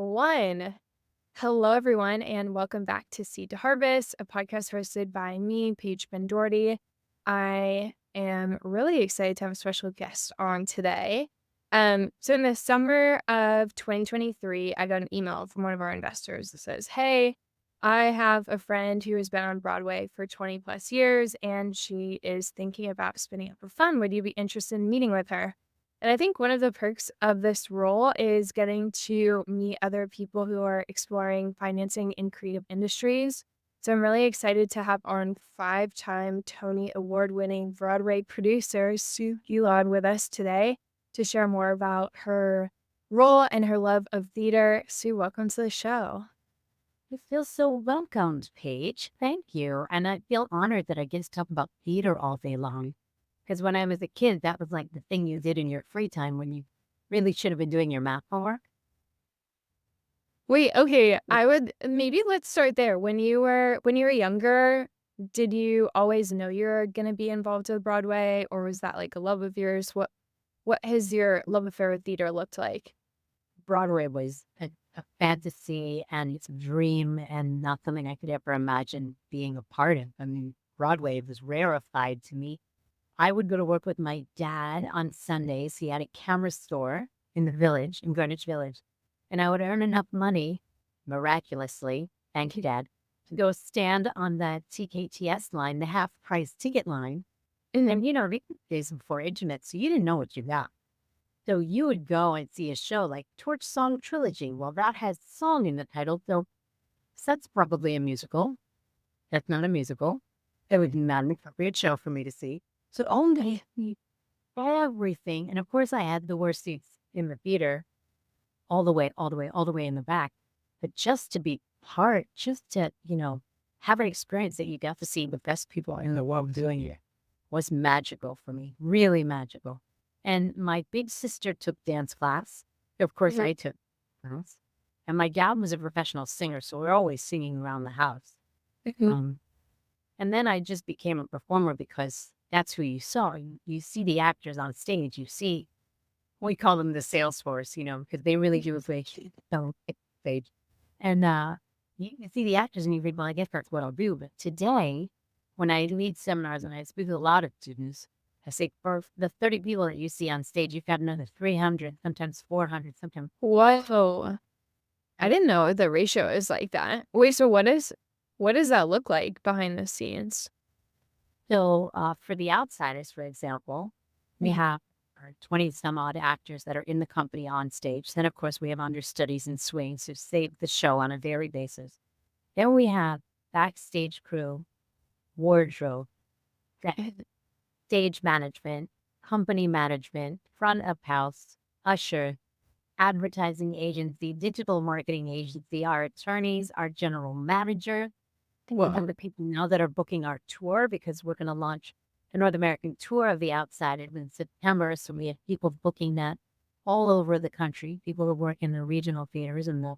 One. Hello, everyone, and welcome back to Seed to Harvest, a podcast hosted by me, Paige Finn Doherty. I am really excited to have a special guest on today. So in the summer of 2023, I got an email from one of our investors that says, "Hey, I have a friend who has been on Broadway for 20 plus years, and she is thinking about spinning up a fund. Would you be interested in meeting with her?" And I think one of the perks of this role is getting to meet other people who are exploring financing in creative industries. So I'm really excited to have our five-time Tony Award-winning Broadway producer, Gilad, with us today to share more about her role and her love of theater. Sue, welcome to the show. I feel so welcomed, Paige. Thank you. And I feel honored that I get to talk about theater all day long. Because when I was a kid, that was like the thing you did in your free time when you really should have been doing your math homework. Wait, okay, maybe let's start there. When you were younger, did you always know you're gonna be involved with Broadway, or was that like a love of yours? What has your love affair with theater looked like? Broadway was a fantasy and it's a dream and not something I could ever imagine being a part of. I mean, Broadway was rarefied to me. I would go to work with my dad on Sundays. He had a camera store in the village, in Greenwich Village. And I would earn enough money, miraculously, thank you, Dad, to go stand on the TKTS line, the half price ticket line. Mhm. And, these days before internet, so you didn't know what you got. So you would go and see a show like Torch Song Trilogy. Well, that has song in the title. So that's probably a musical. That's not a musical. It would be not an appropriate show for me to see. So only everything. And of course, I had the worst seats in the theater, all the way, all the way, all the way in the back. But just to be part, just to, have an experience that you got to see the best people in the world doing it was magical for me, really magical. And my big sister took dance class. Of course, Mhm. I took dance. And my dad was a professional singer, so we're always singing around the house. Mhm. Um, and then I just became a performer because that's who you saw. You see the actors on stage. You see, we call them the sales force, because they really do like so stage. And you see the actors and you think, well, I guess that's what I'll do. But today, when I lead seminars and I speak to a lot of students, I say for the 30 people that you see on stage, you've got another 300, sometimes 400, sometimes. Whoa. I And didn't know the ratio is like that. Wait, so what does that look like behind the scenes? so for the outsiders, for example, we have our 20 some odd actors that are in the company on stage. Then, of course, we have understudies and swings who save the show on a daily basis. Then we have backstage crew, wardrobe, stage management, company management, front of house, usher, advertising agency, digital marketing agency, our attorneys, our general manager. Think Whoa. about the people now that are booking our tour because we're going to launch a North American tour of The Outside in September. So we have people booking that all over the country. People who work in the regional theaters and the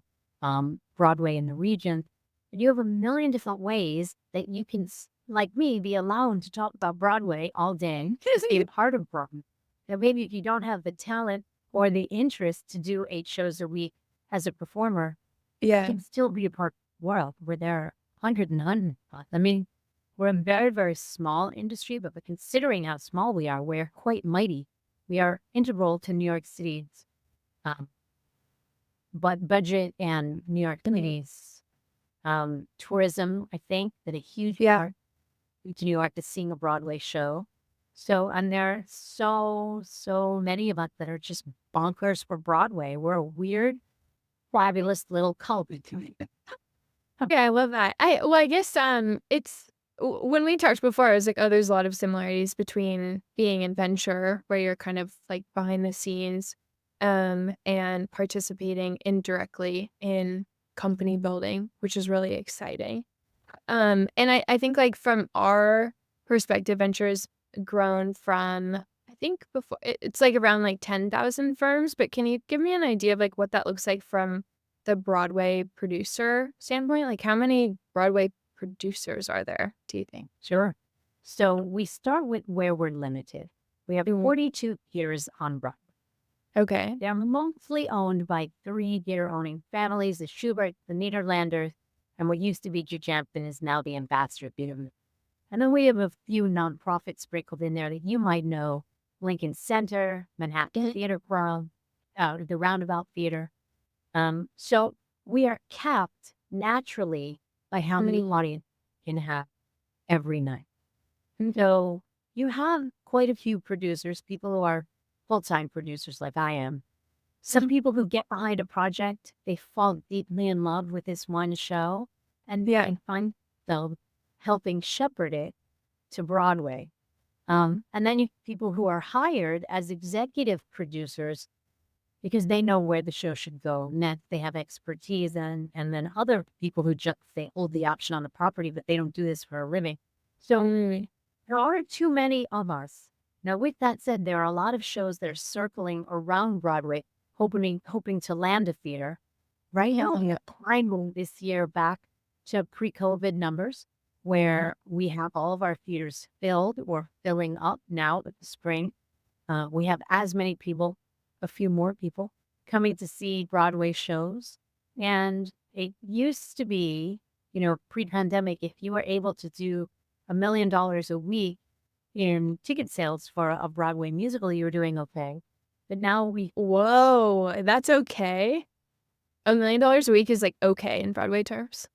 Broadway in the region. And you have a million different ways that you can, like me, be allowed to talk about Broadway all day, just be a part of Broadway. Now, maybe if you don't have the talent or the interest to do 8 shows a week as a performer, you Yeah. can still be a part of the world where there are hundred and hundred. I mean, we're a very, very small industry, but considering how small we are, we're quite mighty. We are integral to New York City's um, budget and New York City's tourism. I think that a huge Yeah. part to New York is seeing a Broadway show. So, and there are so many of us that are just bonkers for Broadway. We're a weird, fabulous little cult. Yeah, I love that. I guess, it's when we talked before, I was like, "Oh, there's a lot of similarities between being in venture, where you're kind of, like, behind the scenes, and participating indirectly in company building," which is really exciting. And I think, like, from our perspective, ventures grown from I think before it's, like, around, like, 10,000 firms, but can you give me an idea of, like, what that looks like from the Broadway producer standpoint? Like, how many Broadway producers are there, do you think? Sure. So we start with where we're limited. We have Mhm. 42 years on Broadway. Okay. They're mostly owned by three theater-owning families, the Schubert, the Nederlanders, and what used to be Jargon is now the Ambassador Theater. And then we have a few nonprofits sprinkled in there that you might know: Lincoln Center, Manhattan Mhm. Theater Club, the Roundabout Theater. So we are capped naturally by how many Mhm. audience can have every night. Mhm. So you have quite a few producers, people who are full-time producers like I am. Some people who get behind a project, they fall deeply in love with this one show and Yeah. they find themselves helping shepherd it to Broadway. And then you have people who are hired as executive producers because they know where the show should go. And that they have expertise, and then other people who just they hold the option on the property, but they don't do this for a living. So Mm. there aren't too many of us. Now, with that said, there are a lot of shows that are circling around Broadway, hoping to land a theater. Right now, we have climbing this year back to pre-COVID numbers, where we have all of our theaters filled or filling up now with the spring. We have as many people, a few more people, coming to see Broadway shows. And it used to be, pre-pandemic, if you were able to do $1 million a week in ticket sales for a Broadway musical, you were doing okay. But now Whoa, that's okay? $1 million a week is, like, okay in Broadway terms?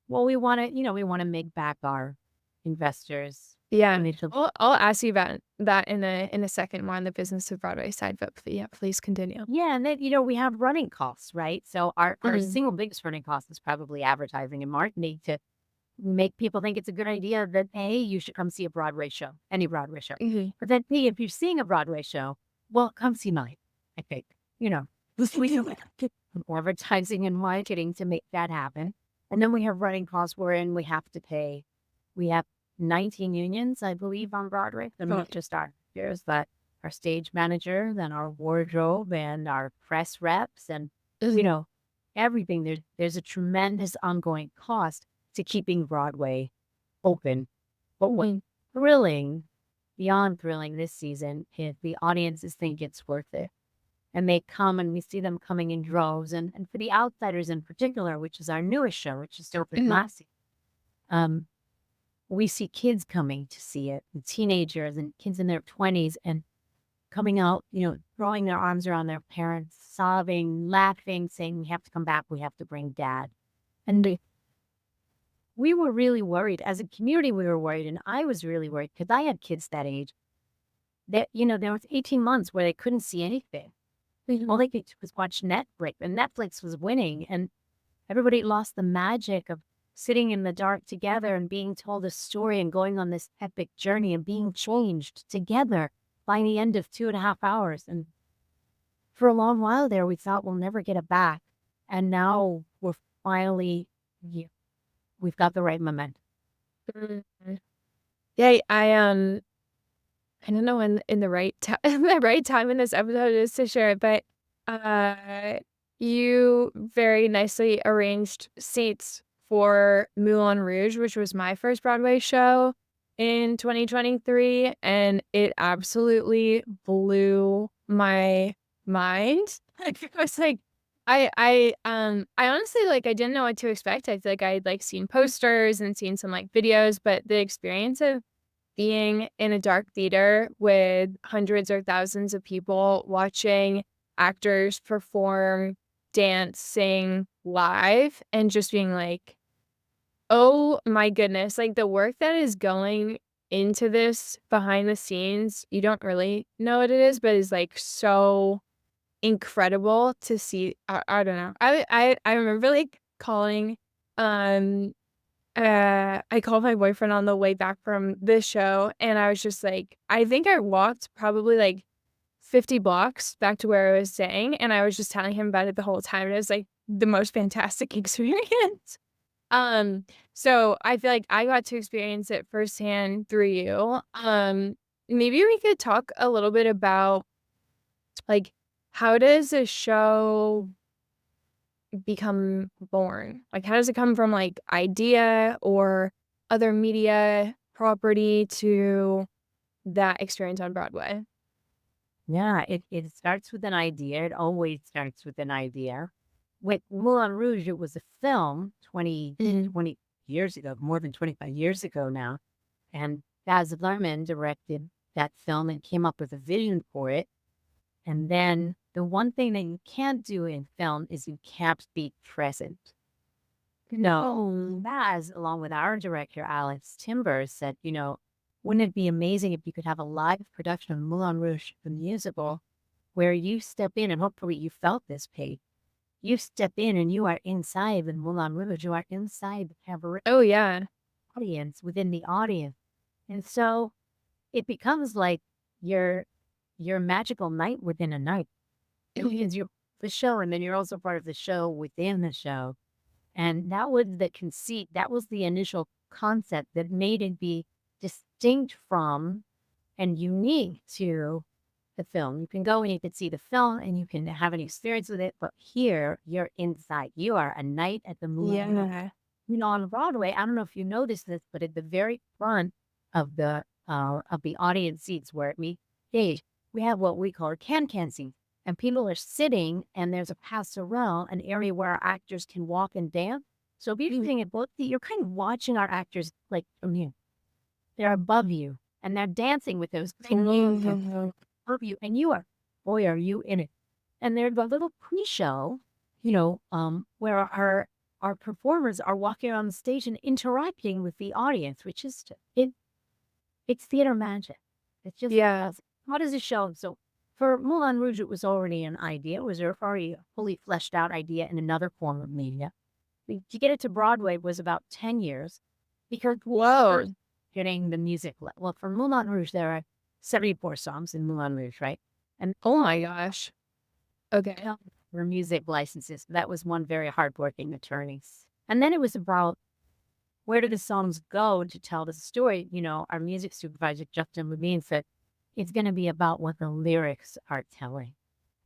we want to, we want to make back our investors Yeah. initial. I'll ask you about that in a second, more on the business of Broadway side, but yeah, please continue. Yeah, and then, we have running costs, right? So our Mhm. single biggest running cost is probably advertising and marketing to make people think it's a good idea that, A, you should come see a Broadway show, any Broadway show. Mhm. But then, B, if you're seeing a Broadway show, well, come see mine, I think. We do advertising and marketing to make that happen. And then we have running costs wherein we have 19 unions, I believe, on Broadway. They're not just our actors, but our stage manager, then our wardrobe and our press reps and, you Mhm. know, everything. There's a tremendous ongoing cost to keeping Broadway open. But what's Mhm. thrilling, beyond thrilling this season, is the audiences think it's worth it. And they come and we see them coming in droves. And for the Outsiders in particular, which is our newest show, which just opened Mhm. last year, um, we see kids coming to see it, and teenagers and kids in their 20s and coming out, throwing their arms around their parents, sobbing, laughing, saying, "We have to come back. We have to bring dad." And we were really worried. As a community, we were worried. And I was really worried because I had kids that age that, there was 18 months where they couldn't see anything. All Mhm. they could do was watch Netflix, and Netflix was winning. And everybody lost the magic of sitting in the dark together and being told a story and going on this epic journey and being changed together by the end of 2.5 hours. And for a long while there, we thought we'll never get it back. And now we're finally, yeah, we've got the right momentum. Mhm. Yeah, I don't know when in the right time the right time in this episode is to share it, but, uh, you very nicely arranged seats for Moulin Rouge, which was my first Broadway show in 2023, and it absolutely blew my mind. Like, I was like I honestly, like, I didn't know what to expect. I feel like I'd, like, seen posters and seen some, like, videos, but the experience of being in a dark theater with hundreds or thousands of people watching actors perform, dance, sing live, and just being like, "Oh my goodness," like, the work that is going into this behind the scenes, you don't really know what it is, but it's, like, so incredible to see. I don't know. I remember, like, calling, um I called my boyfriend on the way back from the show, and I was just like I think I walked probably, like, 50 blocks back to where I was staying, and I was just telling him about it the whole time, and it was, like, the most fantastic experience. Um, so I feel like I got to experience it firsthand through you. Maybe we could talk a little bit about, like, how does a show become born? Like, how does it come from, like, idea or other media property to that experience on Broadway? Yeah, it starts with an idea. It always starts with an idea. With Moulin Rouge, it was a film Mhm. 20 years ago, more than 25 years ago now. And Baz Luhrmann directed that film and came up with a vision for it. And then the one thing that you can't do in film is you can't be present. No, Baz, along with our director, Alex Timbers, said, wouldn't it be amazing if you could have a live production of Moulin Rouge, the musical, where you step in, and hopefully you felt this, Paige. You step in and you are inside the Moulin Rouge. You are inside the cabaret Oh, yeah. audience, within the audience. And so it becomes like your your magical night within a night. Because you're the show, and then you're also part of the show within the show. And that was the conceit. That was the initial concept that made it be distinct from and unique to the film. You can go and you can see the film and you can have an experience with it, but here you're inside. You are a night at the Moulin Rouge. Yeah. On Broadway, I don't know if you noticed this, but at the very front of the audience seats where it meets stage, we have what we call can seats. And people are sitting, and there's a passerelle, an area where our actors can walk and dance. So if you're sitting at both, you're kind of watching our actors like from here. They're above you, and they're dancing with those Mhm. above you, and boy, are you in it. And there's a little pre-show, where our performers are walking around the stage and interacting with the audience, which is it's theater magic. It's just Yeah. how does it show? So for Moulin Rouge, it was already an idea. It was already a fully fleshed out idea in another form of media. To get it to Broadway was about 10 years because Whoa. first getting the music. Well, for Moulin Rouge, there are 74 songs in Moulin Rouge, right? And Oh my gosh. Okay. for music licenses, that was one very hardworking attorney. And then it was about where do the songs go to tell the story? Our music supervisor, Justin Levine, said it's going to be about what the lyrics are telling.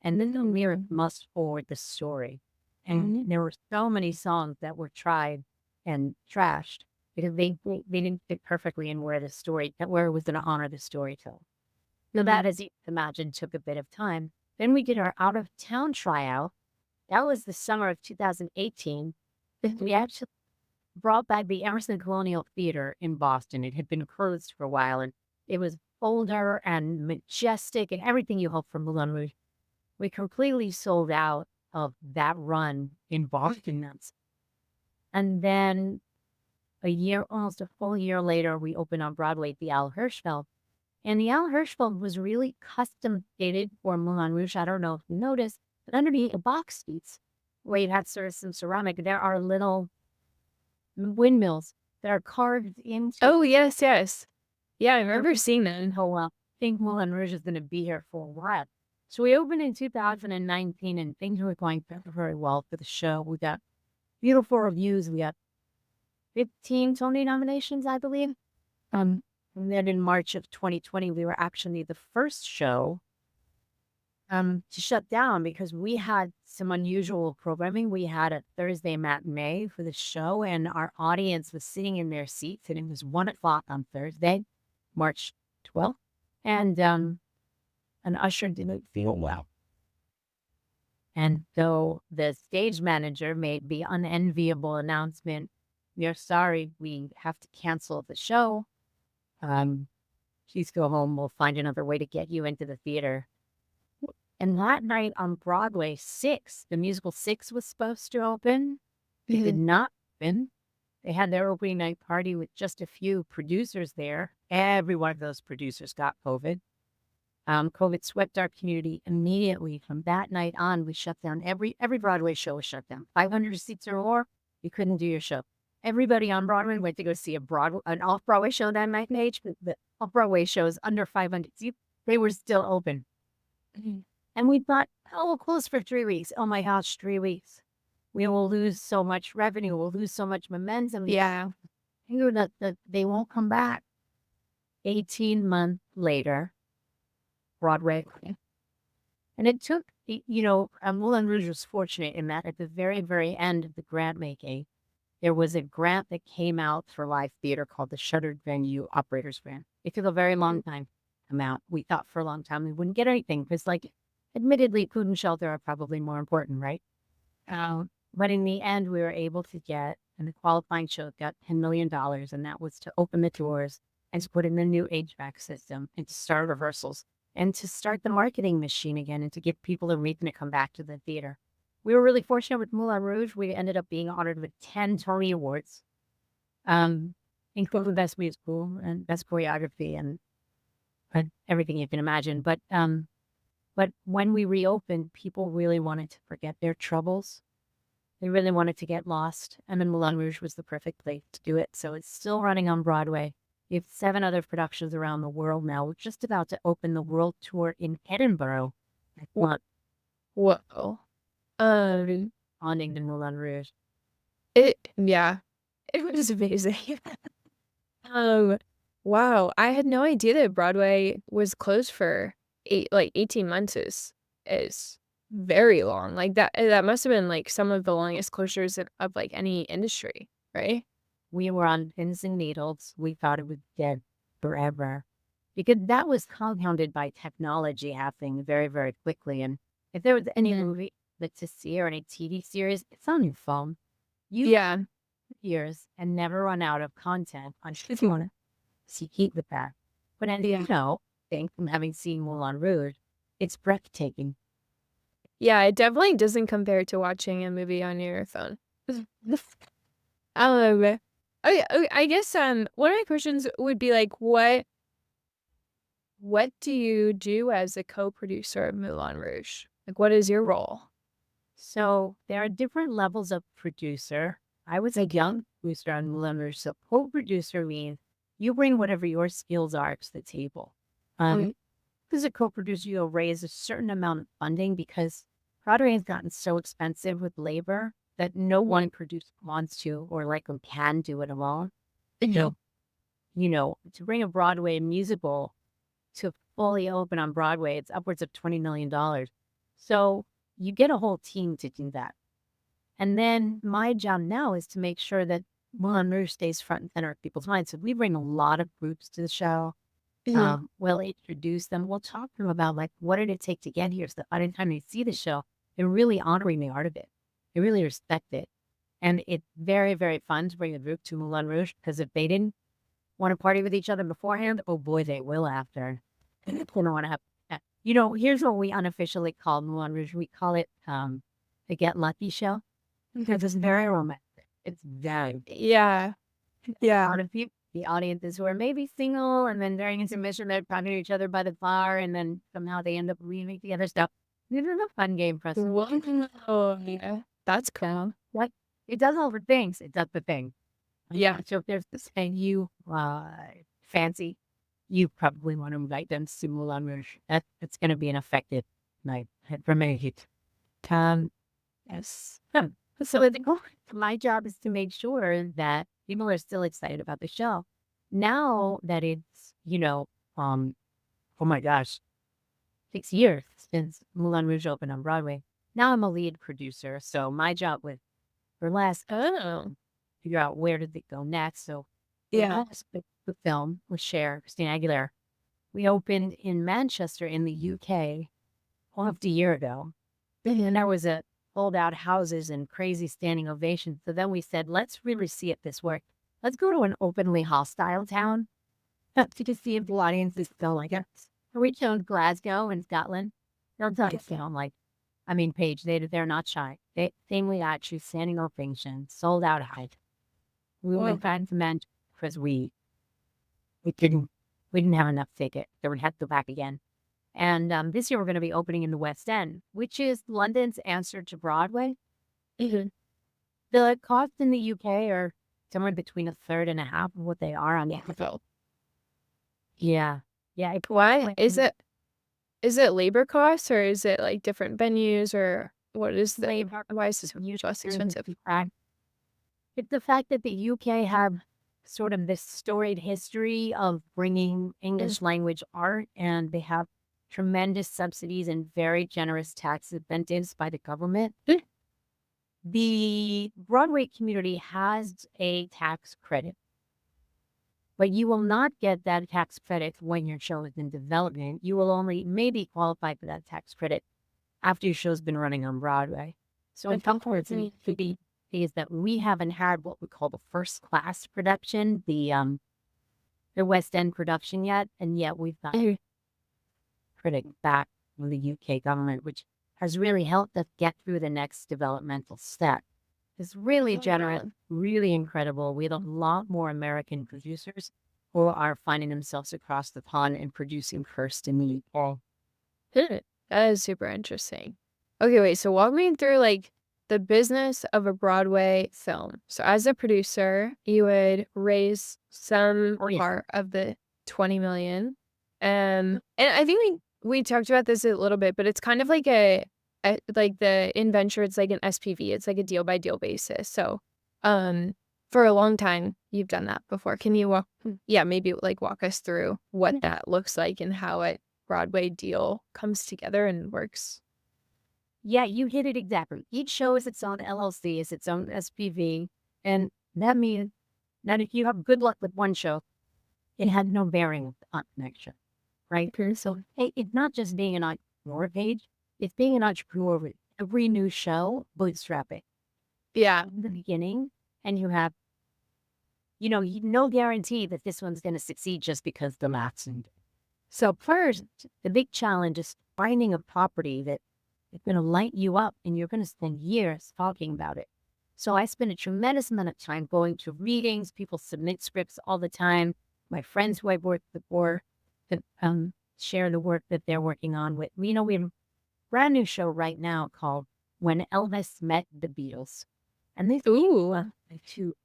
And then the lyric must forward the story. And there were so many songs that were tried and trashed because they didn't fit perfectly in where where it was going to honor the storyteller. So that, as you can imagine, took a bit of time. Then we did our out of town tryout. That was the summer of 2018. We actually brought back the Emerson Colonial Theater in Boston. It had been closed for a while, and it was older and majestic and everything you hope from Moulin Rouge. We completely sold out of that run in Boston. And then almost a full year later, we opened on Broadway at the Al Hirschfeld. And the Al Hirschfeld was really custom stated for Moulin Rouge. I don't know if you noticed, but underneath the box seats, where you had sort of some ceramic, there are little windmills that are carved into. Oh, yes, yes. Yeah, I remember seeing that. Oh, well, I think Moulin Rouge is going to be here for a while. So we opened in 2019, and things were going very, very well for the show. We got beautiful reviews. We got 15 Tony nominations, I believe. And then in March of 2020, we were actually the first show to shut down because we had some unusual programming. We had a Thursday matinee for the show, and our audience was sitting in their seats, and it was 1 o'clock on Thursday, March 12th. And an usher didn't feel well. And so the stage manager made the unenviable announcement, "We're sorry, we have to cancel the show. Please go home. We'll find another way to get you into the theater." And that night on Broadway, the musical Six was supposed to open. It did not open. They had their opening night party with just a few producers there. Every one of those producers got COVID. COVID swept our community immediately. From that night on, we shut down. Every Broadway show was shut down. 500 seats or more, you couldn't do your show. Everybody on Broadway went to go see an off-Broadway show that night, Paige. The off-Broadway shows under 500 seats, they were still open. And we thought, oh, we'll close for 3 weeks. Oh my gosh, 3 weeks. We will lose so much revenue. We'll lose so much momentum. Yeah. That they won't come back. 18 months later, Broadway. And it took, Moulin Rouge was fortunate in that at the very, very end of the grant making, there was a grant that came out for live theater called the Shuttered Venue Operators Grant. It took a very long time. amount. We thought for a long time we wouldn't get anything because, like, admittedly, food and shelter are probably more important, right? But in the end, we were able to get, and the qualifying show got $10 million, and that was to open the doors and to put in the new HVAC system and to start rehearsals and to start the marketing machine again and to give people a reason to come back to the theater. We were really fortunate with Moulin Rouge. We ended up being honored with 10 Tony Awards, um, including Best Musical and Best Choreography and everything you can imagine. But when we reopened, people really wanted to forget their troubles. They really wanted to get lost. And then Moulin Rouge was the perfect place to do it. So it's still running on Broadway. We have 7 other productions around the world now. We're just about to open the world tour in Edinburgh next month, Whoa. bonding to Moulin Rouge. Yeah, it was amazing. Wow, I had no idea that Broadway was closed for 18 months is very long. Like, that must have been, like, some of the longest closures of, like, any industry, right? We were on pins and needles. We thought it was dead forever because that was compounded by technology happening very, very quickly. And if there was any movie that's to see or any TV series, it's on your phone. You Yeah. years and never run out of content on if you want to keep with that. But as you know, think from having seen Moulin Rouge, it's breathtaking. Yeah, it definitely doesn't compare to watching a movie on your phone. I guess, one of my questions would be, like, what do you do as a co-producer of Moulin Rouge? Like, what is your role? So there are different levels of producer. I was a young producer on Moulin Rouge. So co-producer means you bring whatever your skills are to the table. As a co-producer, you'll raise a certain amount of funding because Broadway has gotten so expensive with labor that no one producer wants to or like can do it alone. So, to bring a Broadway musical to fully open on Broadway, it's upwards of $20 million. So you get a whole team to do that. And then my job now is to make sure that Moulin Rouge stays front and center of people's minds. So we bring a lot of groups to the show. We'll introduce them. We'll talk to them about, like, what did it take to get here? So that by the time they see the show, they're really honoring the art of it. They really respect it. And it's very, very fun to bring a group to Moulin Rouge because if they didn't want to party with each other beforehand, oh boy, they will after. And they don't want to have, here's what we unofficially call Moulin Rouge. We call it the Get Lucky Show because it's very romantic. It's very, Yeah. a lot of people, the audiences who are maybe single and then during intermission they're talking to each other by the bar and then somehow they end up leaving together. So this is a fun game for us. Wow. Yeah. That's cool. Like, it does all the things. It does the thing. Yeah. So if there's this thing you fancy, you probably want to invite them to Moulin Rouge. It's going to be an effective night for me. Yes. So my job is to make sure that people are still excited about the show. Now that it's, oh my gosh, 6 years since Moulin Rouge opened on Broadway. Now I'm a lead producer. So my job with Burlesque, figure out where did it go next. So Burlesque, the film with Christina Aguilera, we opened in Manchester in the UK almost a year ago. And there was a sold out houses and crazy standing ovations. So then we said, let's really see if this works. Let's go to an openly hostile town to see if the audience is still like it. So we chose Glasgow in Scotland. They'll tell you, Paige, they're not shy. We actually standing ovations, sold out house. We went back to Manchester because we didn't have enough tickets. So we had to go back again. And this year we're going to be opening in the West End, which is London's answer to Broadway. The costs in the UK are somewhere between a third and a half of what they are on the NFL. Yeah. Why? Is it labor costs or is it like different venues or what is the labor? Why is this less expensive? It's the fact that the UK have sort of this storied history of bringing English language art, and they have tremendous subsidies and very generous tax incentives by the government. The Broadway community has a tax credit. but you will not get that tax credit when your show is in development. You will only maybe qualify for that tax credit after your show's been running on Broadway. So in comparison to be is that we haven't had what we call the first class production, the West End production yet, and yet we've got critic back from the UK government, which has really helped us get through the next developmental step. It's really generous, really incredible. We have a lot more American producers who are finding themselves across the pond and producing first in the UK. That is super interesting. Okay, wait, so walk me through like the business of a Broadway film. So as a producer, you would raise some part of the 20 million. And I think we talked about this a little bit, but it's kind of like like the InVenture, it's like an SPV. It's like a deal by deal basis. So for a long time, you've done that before. Can you maybe like walk us through what that looks like and how a Broadway deal comes together and works? Yeah, you hit it exactly. Each show is its own LLC, is its own SPV. And that means that if you have good luck with one show, it had no bearing on the next show, right? So hey, it's not just being an entrepreneur, Paige. It's being an entrepreneur with every new show, bootstrapping. Yeah. In the beginning, and you have, no guarantee that this one's going to succeed just because the math's in. So first, the big challenge is finding a property that is going to light you up, and you're going to spend years talking about it. So I spend a tremendous amount of time going to readings. People submit scripts all the time. My friends who I've worked before that share the work that they're working on with. We have a brand new show right now called When Elvis Met the Beatles. And this two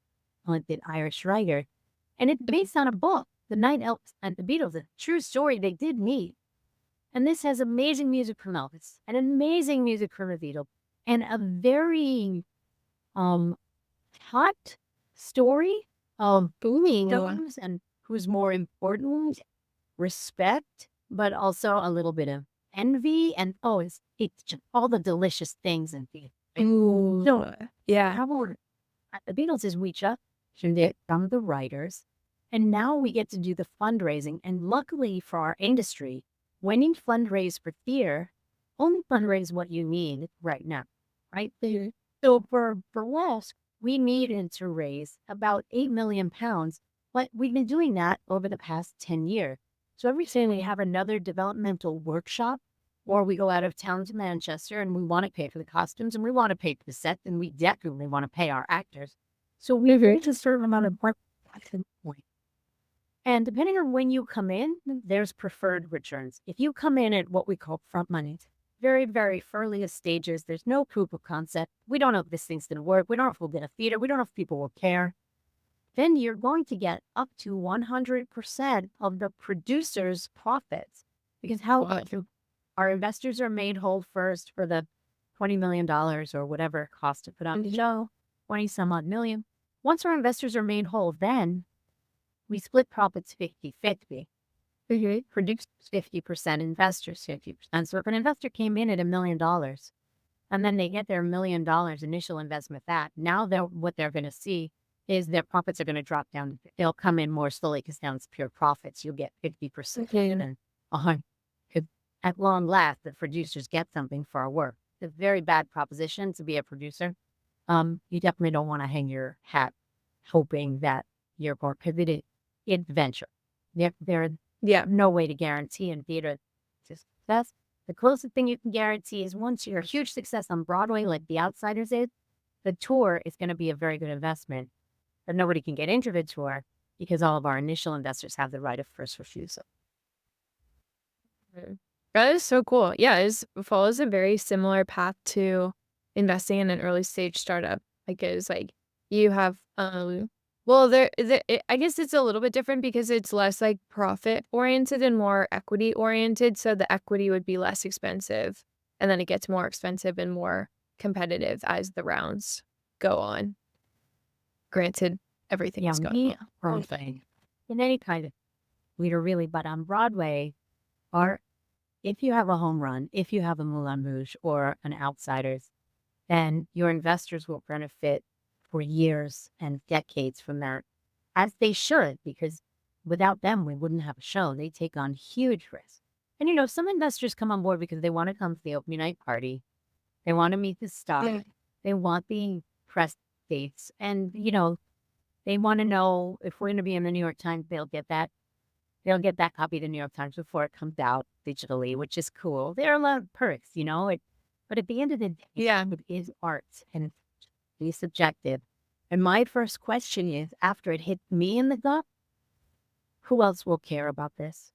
talented Irish writer. And it's based on a book, The Night Elvis and the Beatles, a true story they did meet. And this has amazing music from Elvis and amazing music from the Beatles and a very hot story of those and who's more important, respect, but also a little bit of envy. And it's just all the delicious things and things. Yeah. The Beatles is reach up to some of the writers. And now we get to do the fundraising. And luckily for our industry, when you fundraise for theater, only fundraise what you need right now, right? So for less, we needed to raise about 8 million pounds, but we've been doing that over the past 10 years. So every time we have another developmental workshop, or we go out of town to Manchester and we want to pay for the costumes and we want to pay for the set, and we definitely want to pay our actors. So we raise a certain amount of work at the point. And depending on when you come in, there's preferred returns. If you come in at what we call front money, very, very earliest stages, there's no proof of concept. We don't know if this thing's going to work. We don't know if we'll get a theater. We don't know if people will care. Then you're going to get up to 100% of the producer's profits. Because our investors are made whole first for the $20 million or whatever it costs to put on the show, 20 some odd million. Once our investors are made whole, then we split profits 50-50. Producers 50%, investors 50%. So if an investor came in at $1 million and then they get their $1 million initial investment, now what they're going to see is their profits are going to drop down. They'll come in more slowly because now it's pure profits. You'll get 50% and 100%. At long last, the producers get something for our work. It's a very bad proposition to be a producer. You definitely don't want to hang your hat hoping that you're more pivoted in venture. There's no way to guarantee in theater success. The closest thing you can guarantee is once you're a huge success on Broadway, like The Outsiders is, the tour is going to be a very good investment. But nobody can get into the tour because all of our initial investors have the right of first refusal. That is so cool. Yeah, it follows a very similar path to investing in an early stage startup. Like it's like you have I guess it's a little bit different because it's less like profit oriented and more equity oriented. So the equity would be less expensive, and then it gets more expensive and more competitive as the rounds go on. Granted, everything is going on. In any kind of leader, really, but on Broadway, if you have a home run, if you have a Moulin Rouge or an Outsiders, then your investors will benefit for years and decades from that, as they should, because without them, we wouldn't have a show. They take on huge risks. And, some investors come on board because they want to come to the opening night party. They want to meet the star. Mm. They want the press dates. And, they want to know if we're going to be in the New York Times, they'll get that. They'll get that copy of the New York Times before it comes out digitally, which is cool. There are a lot of perks, but at the end of the day, Yeah. it is art and it's subjective. And my first question is, after it hit me in the gut, who else will care about this?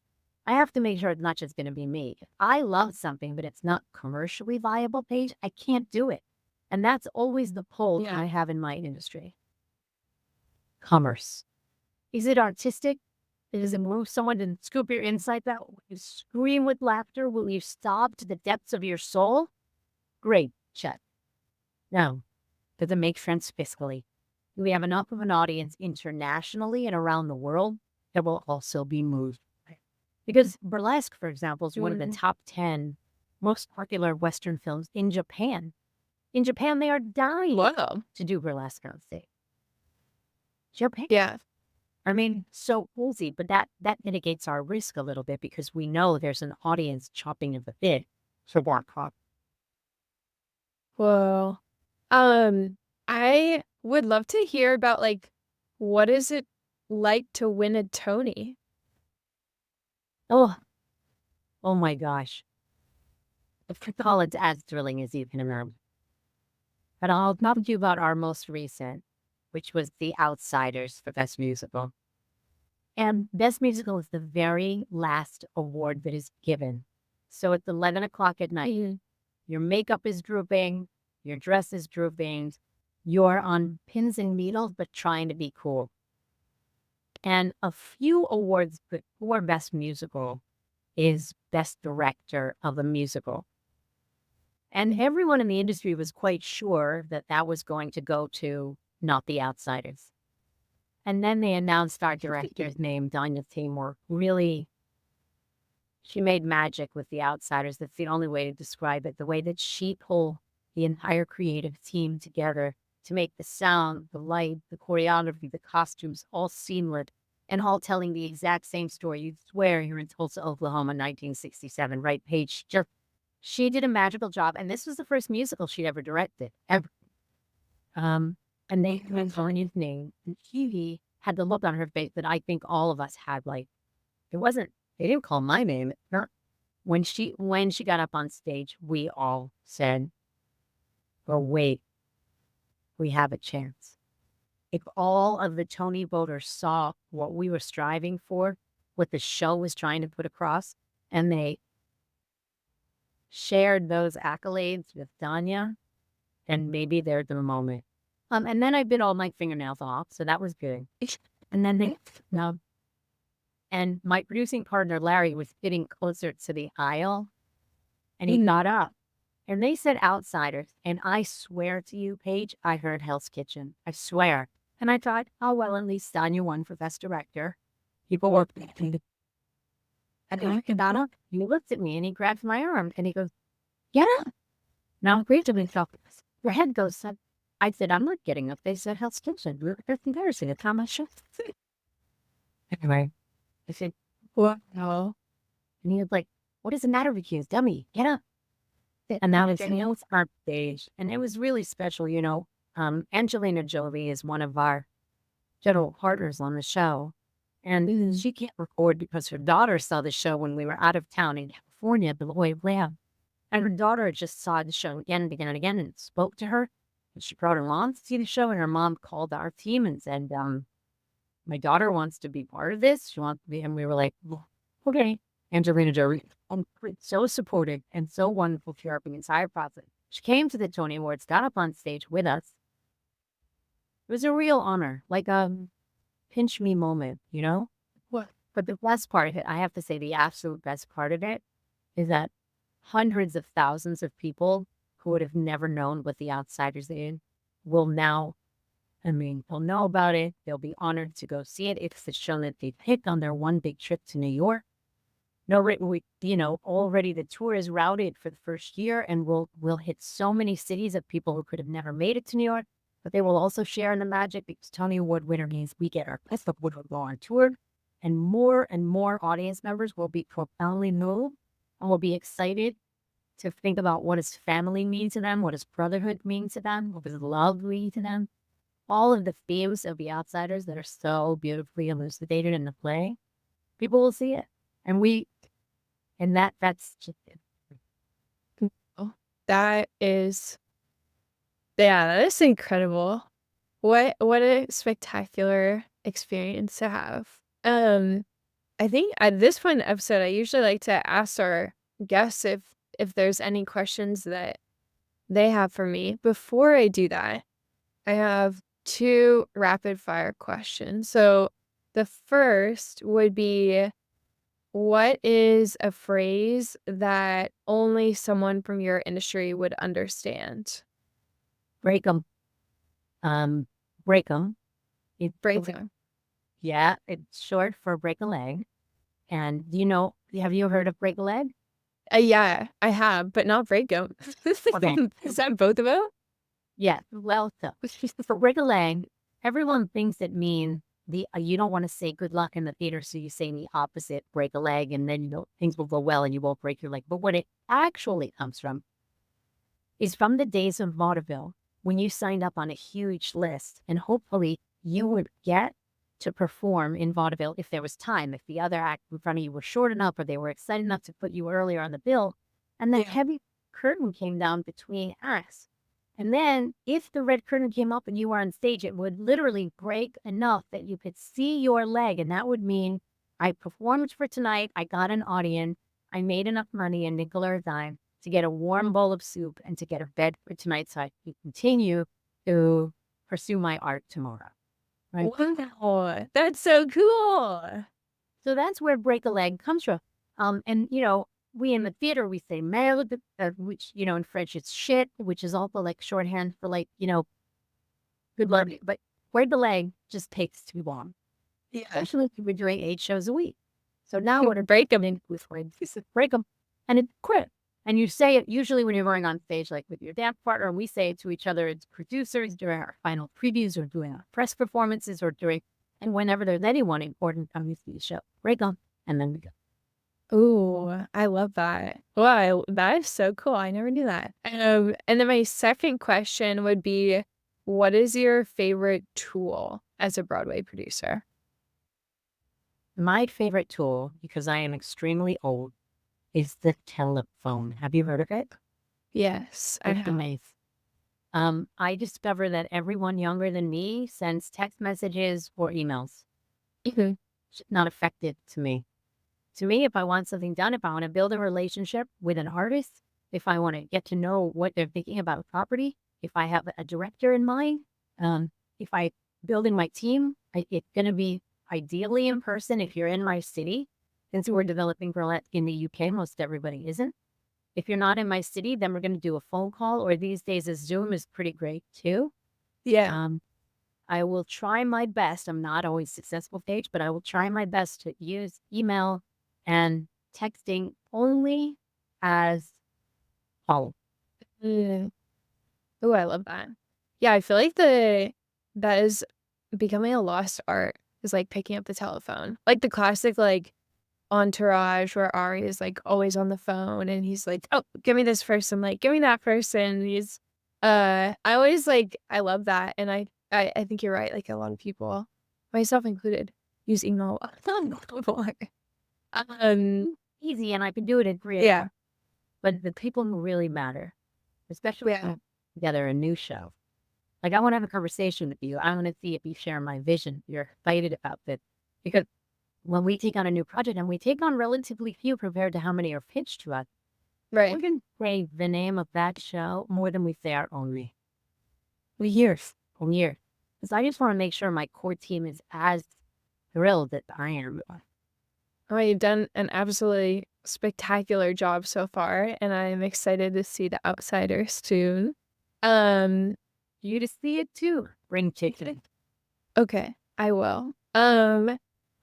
I have to make sure it's not just going to be me. If I love something, but it's not commercially viable, Paige, I can't do it. And that's always the pull Yeah. I have in my industry. Commerce. Is it artistic? Does it move someone to scoop your insights out? Will you scream with laughter? Will you sob to the depths of your soul? Great, check. No. Does it make sense fiscally? Do we have enough of an audience internationally and around the world that will also be moved? Because burlesque, for example, is one of the top 10 most popular Western films in Japan. In Japan, they are dying to do burlesque on stage. Japan. Yeah. I mean, so easy, but that mitigates our risk a little bit because we know there's an audience chopping at the bit. So walk up. Whoa. I would love to hear about what is it like to win a Tony? Oh my gosh. If I call it as thrilling as you can imagine. But I'll talk to you about our most recent, which was The Outsiders for Best Musical. And Best Musical is the very last award that is given. So it's 11 o'clock at night. Your makeup is drooping. Your dress is drooping. You're on pins and needles, but trying to be cool. And a few awards for Best Musical is Best Director of a Musical. And everyone in the industry was quite sure that that was going to go to not The Outsiders. And then they announced our director's name, Danya Timur. Really, she made magic with The Outsiders. That's the only way to describe it. The way that she pulled the entire creative team together to make the sound, the light, the choreography, the costumes all seamless and all telling the exact same story. You'd swear you're in Tulsa, Oklahoma, 1967, right, Paige? She did a magical job. And this was the first musical she'd ever directed, ever. And they went on his name. And she had the look on her face that I think all of us had. Like, they didn't call my name. When she got up on stage, we all said, oh, wait, we have a chance. If all of the Tony voters saw what we were striving for, what the show was trying to put across, and they shared those accolades with Danya, then maybe they're the moment. And then I bit all my fingernails off, so that was good. And then and my producing partner, Larry, was sitting closer to the aisle, and he got up. And they said Outsiders, and I swear to you, Paige, I heard Hell's Kitchen. I swear. And I thought, oh, well, at least Danya won for Best Director. People were... And he got up, and he looked at me, and he grabbed my arm, and he goes, get up. Now, I agreed to myself. Your head goes up. I said, I'm not getting up. They said Hell's Kitchen. It's embarrassing. It's how much. Anyway, I said, what? No. And he was like, what is the matter with you, dummy? Get up. And that was our stage. And it was really special, Angelina Jolie is one of our general partners on the show. And she can't record because her daughter saw the show when we were out of town in California at the Lloyd Lab. And her daughter just saw the show again and again and again and spoke to her. And she brought her mom to see the show. And her mom called our team and said, my daughter wants to be part of this. She wants to be. And we were like, well, okay. Angelina Jolie, so supportive and so wonderful throughout the entire process. She came to the Tony Awards, got up on stage with us. It was a real honor, like a pinch me moment, What? But the best part of it, I have to say, the absolute best part of it is that hundreds of thousands of people who would have never known what The Outsiders is will now, they'll know about it. They'll be honored to go see it. It's the show that they picked on their one big trip to New York. Already the tour is routed for the first year, and we'll hit so many cities of people who could have never made it to New York, but they will also share in the magic because Tony Award winner means we get our best of would go on tour, and more audience members will be profoundly moved and will be excited to think about what does family mean to them, what does brotherhood mean to them, what does love mean to them. All of the themes of The Outsiders that are so beautifully elucidated in the play, people will see it. And that's just it. Oh, that is, yeah, that is incredible. What a spectacular experience to have. I think at this point in the episode, I usually like to ask our guests if there's any questions that they have for me. Before I do that, I have 2 rapid fire questions. So the first would be, what is a phrase that only someone from your industry would understand? Break them. Break them. Break them. Yeah, it's short for break a leg. And have you heard of break a leg? Yeah, I have, but not break them. Okay. Is that both of them? Yeah. Well, so for break a leg, everyone thinks it means you don't want to say good luck in the theater, so you say the opposite, break a leg, and then things will go well and you won't break your leg. But what it actually comes from is from the days of vaudeville, when you signed up on a huge list, and hopefully you would get to perform in vaudeville if there was time, if the other act in front of you was short enough or they were excited enough to put you earlier on the bill, and that heavy curtain came down between acts. And then if the red curtain came up and you were on stage, it would literally break enough that you could see your leg. And that would mean I performed for tonight, I got an audience, I made enough money, a nickel or a dime, to get a warm bowl of soup and to get a bed for tonight so I can continue to pursue my art tomorrow. Right? Wow, that's so cool. So that's where break a leg comes from. And we in the theater, we say merde, which, in French it's shit, which is also like shorthand for good luck. But break a leg just takes too long. Yeah. Especially if we're doing 8 shows a week. So now we're Break them. break them, and it's quit. And you say it usually when you're going on stage, like with your dance partner, and we say it to each other as producers during our final previews or doing our press performances and whenever there's anyone important coming to the show, break them, and then we go. Ooh, I love that. Wow, that is so cool. I never knew that. And then my second question would be, what is your favorite tool as a Broadway producer? My favorite tool, because I am extremely old, is the telephone. Have you heard of it? Yes, I It's have. amazing. I discover that everyone younger than me sends text messages or emails. Mhm. It's not effective to me. To me, if I want something done, if I want to build a relationship with an artist, if I want to get to know what they're thinking about a property, if I have a director in mind, if I building my team, it's going to be ideally in person if you're in my city. Since we're developing burlesque in the UK, most everybody isn't. If you're not in my city, then we're going to do a phone call, or these days a Zoom is pretty great too. Yeah. I will try my best. I'm not always successful, Paige, but I will try my best to use email and texting only as follow. Mm. Oh, I love that. Yeah, I feel like that is becoming a lost art, is like picking up the telephone. Like the classic Entourage where Ari is like always on the phone and he's like, "Oh, give me this person, like give me that person." He's I always I love that, and I think you're right, like a lot of people, myself included, use email more. Um Easy, and I can do it in 3 yeah. hours. But the people who really matter, especially when Yeah. we put together a new show. Like I want to have a conversation with you. I want to see if you share my vision. You're excited about this. Because when we take on a new project, and we take on relatively few compared to how many are pitched to us, Right. we're going to say the name of that show more than we say our own name. Years. Because I just want to make sure my core team is as thrilled as I am. Oh, you've done an absolutely spectacular job so far, and I'm excited to see The Outsiders soon. You to see it too. Bring chicken. Okay, I will.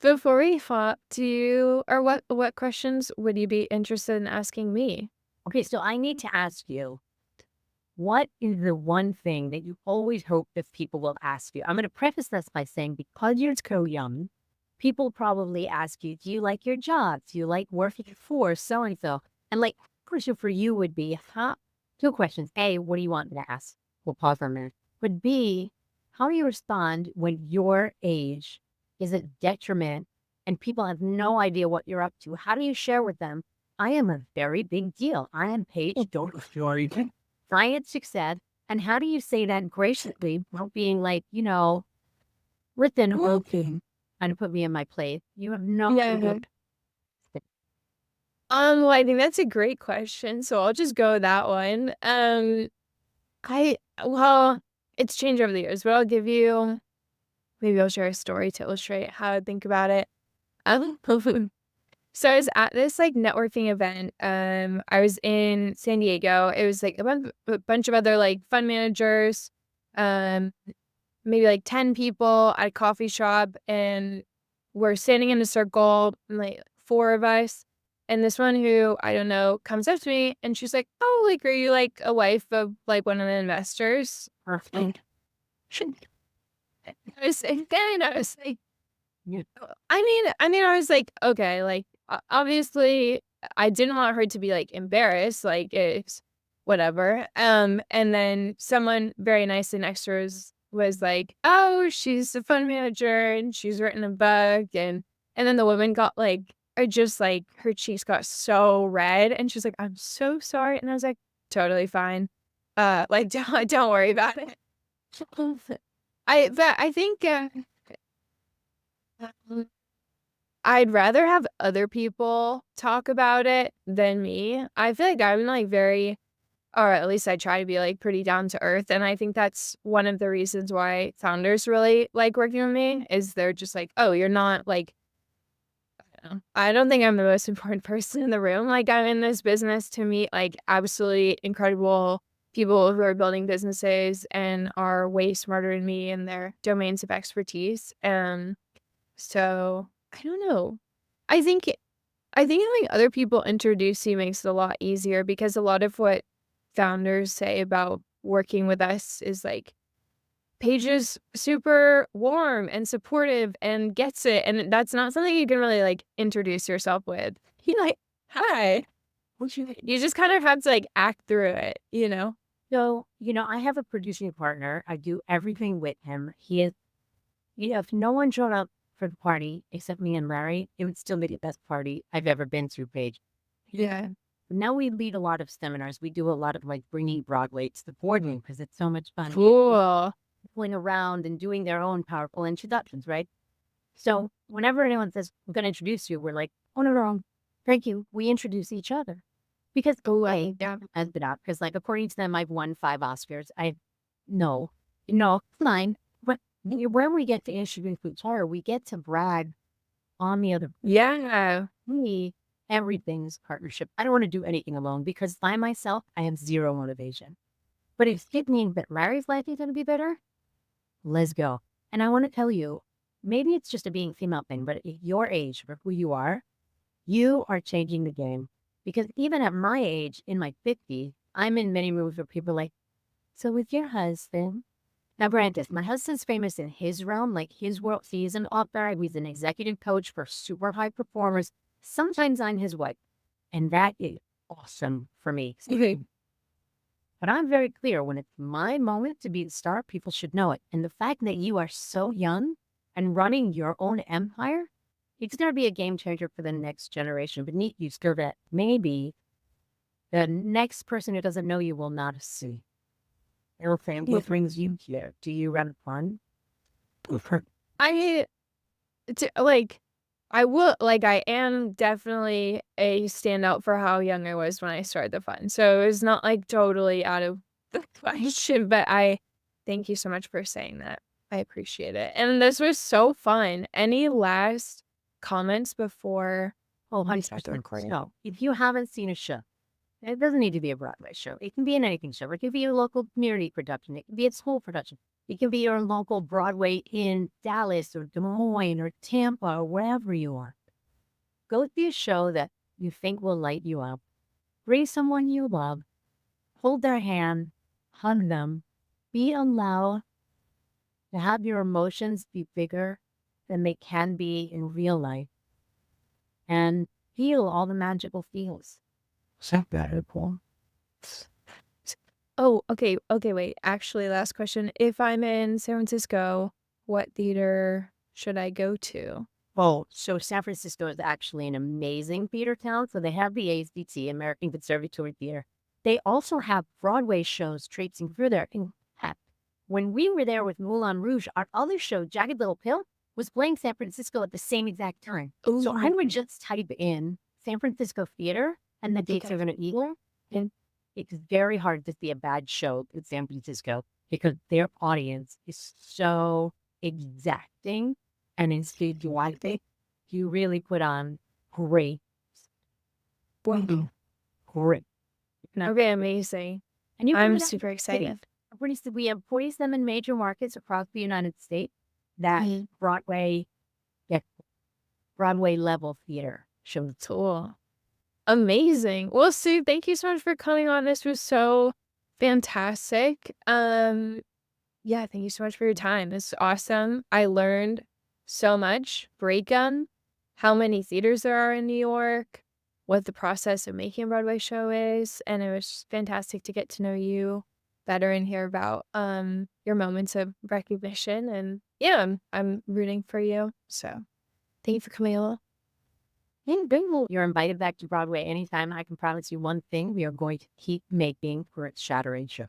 Before we hop, what questions would you be interested in asking me? Okay, so I need to ask you, what is the one thing that you always hope that people will ask you? I'm going to preface this by saying, because you're so young, people probably ask you, do you like your job? Do you like working for so-and-so? And like, question for you would be, two questions. A, what do you want me to ask? We'll pause for a minute. But B, how do you respond when your age is a detriment and people have no idea what you're up to? How do you share with them, I am a very big deal. I am Paige Doherty. I had success. And how do you say that graciously without being like, listen, okay, trying to put me in my place? You have no Yeah. idea. Well, I think that's a great question, so I'll just go with that one. I well, it's changed over the years, but I'll give you maybe I'll share a story to illustrate how I think about it. Um, so I was at this, like, networking event, I was in San Diego. It was, like, a bunch of other, like, fund managers, um, maybe, like, 10 people at a coffee shop, and we're standing in a circle, like, 4 of us, and this one who I don't know comes up to me, and she's like, "Oh, like, are you, like, a wife of, like, one of the investors?" Perfect. I was like, then I was like, Yeah. I was like, okay, like, obviously, I didn't want her to be, like, embarrassed, like, it's whatever, and then someone very nicely next to her was like, "Oh, she's a fund manager, and she's written a book," and then the woman got, like just, like, her cheeks got so red, and she's like, "I'm so sorry," and I was like, "Totally fine. Like, don't worry about it." But I think, um, I'd rather have other people talk about it than me. I feel like I'm, like, very or at least I try to be, like, pretty down to earth, and I think that's one of the reasons why founders really like working with me, is they're just like, "Oh, you're not, like" I don't think I'm the most important person in the room, like, I'm in this business to meet, like, absolutely incredible people who are building businesses and are way smarter than me in their domains of expertise, so, I don't know. I think having other people introduce you makes it a lot easier because a lot of what founders say about working with us is like, Paige is super warm and supportive and gets it, and that's not something you can really, like, introduce yourself with. You're like, "Hi." You just kind of have to, like, act through it, you know? So, I have a producing partner. I do everything with him. He is, if no one showed up for the party except me and Larry, it would still be the best party I've ever been through, Paige. Yeah. But now we lead a lot of seminars. We do a lot of like bringing Broadway to the boardroom because it's so much fun. Cool. Going around and doing their own powerful introductions, right? So whenever anyone says, I'm going to introduce you, we're like, oh, no, no, thank you. We introduce each other. Because Yeah. has been out. Because like, according to them, I've won 5 Oscars. No, 9. But when we get to introduce each other, we get to brag on the other. Yeah. Me, everything's partnership. I don't want to do anything alone because by myself, I have zero motivation. But if it means that Larry's life is going to be better, let's go. And I want to tell you, maybe it's just a being female thing, but at your age, for who you are changing the game. Because even at my age, in my 50s, I'm in many rooms where people are like, so with your husband? Now, granted, my husband's famous in his realm, like his world. He's an author. He's an executive coach for super high performers. Sometimes I'm his wife. And that is awesome for me. But I'm very clear when it's my moment to be the star, people should know it. And the fact that you are so young and running your own empire, it's going to be a game changer for the next generation beneath you so that maybe the next person who doesn't know you will not see. Your family, what brings you here? Do you run fun? I like, I am definitely a standout for how young I was when I started the fund, so it's not, like, totally out of the question, but I thank you so much for saying that. I appreciate it, and this was so fun. Any last comments before Oh, we honey, start the recording? so if you haven't seen a show, it doesn't need to be a Broadway show. It can be an anything show. It can be a local community production. It can be a school production. It can be your local Broadway in Dallas or Des Moines or Tampa or wherever you are. Go see a show that you think will light you up. Bring someone you love. Hold their hand. Hug them. Be allowed to have your emotions be bigger than they can be in real life and feel all the magical feels. Is that better, Paul? Oh, okay. Okay, wait. Actually, last question. If I'm in San Francisco, what theater should I go to? Oh, so San Francisco is actually an amazing theater town. So they have the ACT, American Conservatory Theater. They also have Broadway shows traipsing through there. In fact, when we were there with Moulin Rouge, our other show, Jagged Little Pill, was playing San Francisco at the same exact time. So I would just type in San Francisco Theater and the dates are going to equal. And it's very hard to see a bad show in San Francisco because their audience is so exacting and individualistic. You really put on great, great. Okay, amazing. And you I'm put it out super in the city. excited. We have 47 major markets across the United States that Broadway level theater shows. Cool. Amazing. Well, Sue, thank you so much for coming on. This was so fantastic. Yeah, thank you so much for your time. This is awesome. I learned so much. Breakdown, how many theaters there are in New York, what the process of making a Broadway show is, and it was just fantastic to get to know you better and hear about your moments of recognition. And yeah, I'm rooting for you. So thank you for coming along. You're invited back to Broadway anytime. I can promise you one thing. We are going to keep making for its shattering show.